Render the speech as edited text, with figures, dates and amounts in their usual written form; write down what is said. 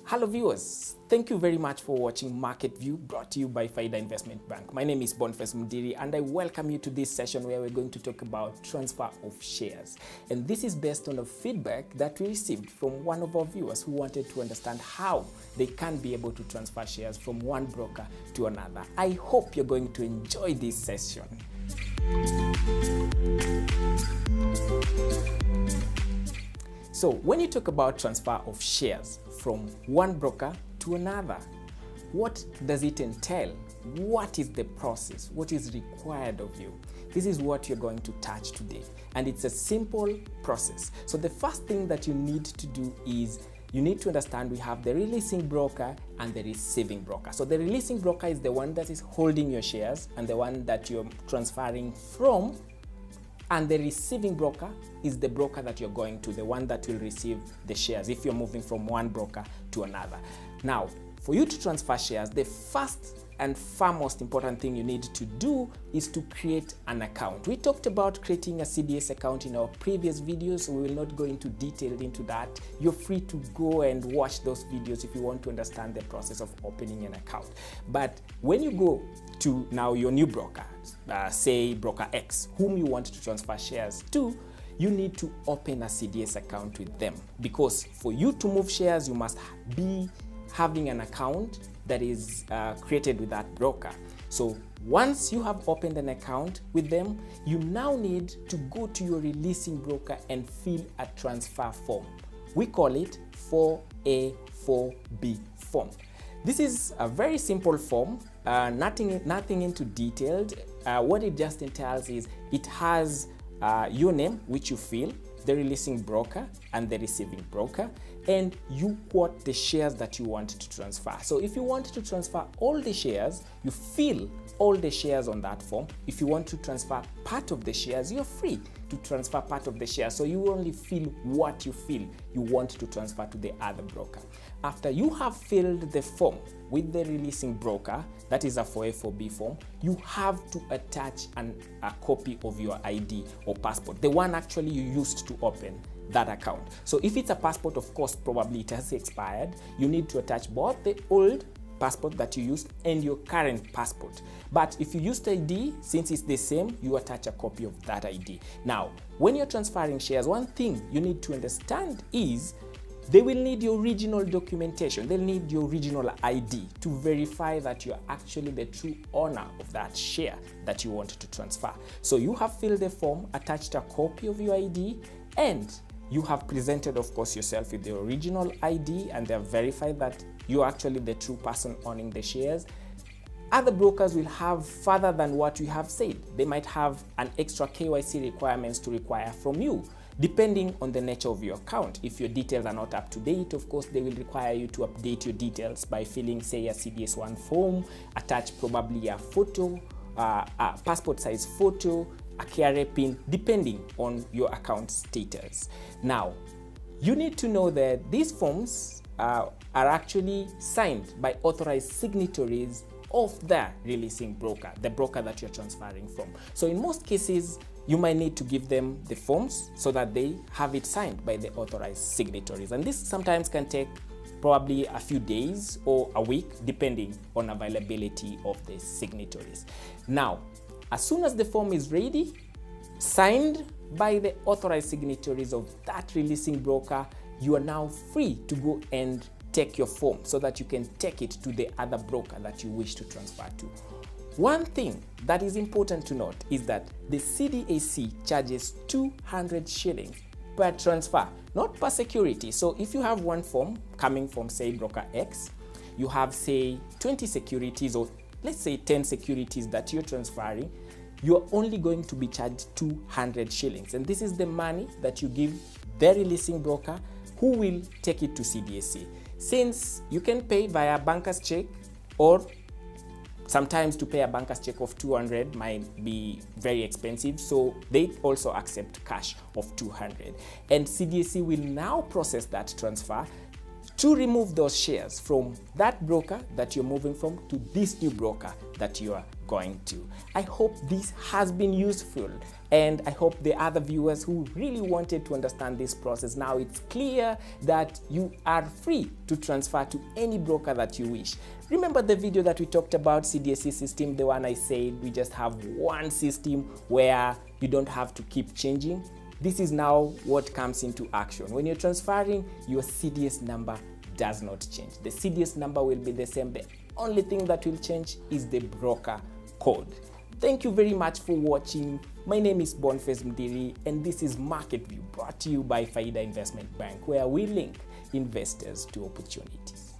Hello viewers, thank you very much for watching Market View, brought to you by Faida Investment Bank. My name is Boniface Mudiri and I welcome you to this session where we're going to talk about transfer of shares. And this is based on a feedback that we received from one of our viewers who wanted to understand how they can be able to transfer shares from one broker to another. I hope you're going to enjoy this session. So when you talk about transfer of shares from one broker to another, what does it entail? What is the process? What is required of you? This is what you're going to touch today. And it's a simple process. So the first thing that you need to do is you need to understand we have the releasing broker and the receiving broker. So the releasing broker is the one that is holding your shares and the one that you're transferring from. And the receiving broker is the broker that you're going to, the one that will receive the shares if you're moving from one broker to another. Now, for you to transfer shares, the first and far most important thing you need to do is to create an account. We talked about creating a CDS account in our previous videos, so we will not go into detail into that. You're free to go and watch those videos if you want to understand the process of opening an account. But when you go to now your new broker, say broker X, whom you want to transfer shares to, you need to open a CDS account with them, because for you to move shares, you must be having an account that is created with that broker. So once you have opened an account with them, you now need to go to your releasing broker and fill a transfer form. We call it 4A 4B form. This is a very simple form, nothing into detailed. What it just entails is it has your name, which you fill, the releasing broker and the receiving broker, and you quote the shares that you want to transfer. So if you want to transfer all the shares, you fill all the shares on that form. If you want to transfer part of the shares, you're free to transfer part of the shares. So you only fill what you feel you want to transfer to the other broker. After you have filled the form with the releasing broker, that is a 4A 4B form, you have to attach a copy of your ID or passport, the one actually you used to open that account. So if it's a passport, of course, probably it has expired. You need to attach both the old passport that you used and your current passport. But if you used ID, since it's the same, you attach a copy of that ID. Now, when you're transferring shares, one thing you need to understand is they will need your original documentation. They'll need your original ID to verify that you're actually the true owner of that share that you want to transfer. So you have filled the form, attached a copy of your ID, and you have presented, of course, yourself with the original ID, and they have verified that you're actually the true person owning the shares. Other brokers will have further than what you have said. They might have an extra KYC requirements to require from you, depending on the nature of your account. If your details are not up to date, of course, they will require you to update your details by filling, say, a CDS1 form, attach probably a photo, a passport size photo, a KRA pin, depending on your account status. Now, you need to know that these forms are actually signed by authorized signatories of the releasing broker, the broker that you're transferring from. So in most cases, you might need to give them the forms so that they have it signed by the authorized signatories. And this sometimes can take probably a few days or a week, depending on availability of the signatories. Now, as soon as the form is ready, signed by the authorized signatories of that releasing broker, you are now free to go and take your form so that you can take it to the other broker that you wish to transfer to. One thing that is important to note is that the CDAC charges 200 shillings per transfer, not per security. So if you have one form coming from, say, broker X, you have, say, 20 securities, or let's say 10 securities that you're transferring, you're only going to be charged 200 shillings. And this is the money that you give the releasing broker, who will take it to CDAC. Since you can pay via banker's check, or sometimes to pay a banker's check of 200 might be very expensive, so they also accept cash of 200. And CDAC will now process that transfer to remove those shares from that broker that you're moving from to this new broker that you are going to. I hope this has been useful, and I hope the other viewers who really wanted to understand this process, now it's clear that you are free to transfer to any broker that you wish. Remember the video that we talked about CDSC system, the one I said we just have one system where you don't have to keep changing? This is now what comes into action. When you're transferring, your CDS number does not change. The CDS number will be the same. The only thing that will change is the broker code. Thank you very much for watching. My name is Boniface Mdiri, and this is Market View, brought to you by Faida Investment Bank, where we link investors to opportunities.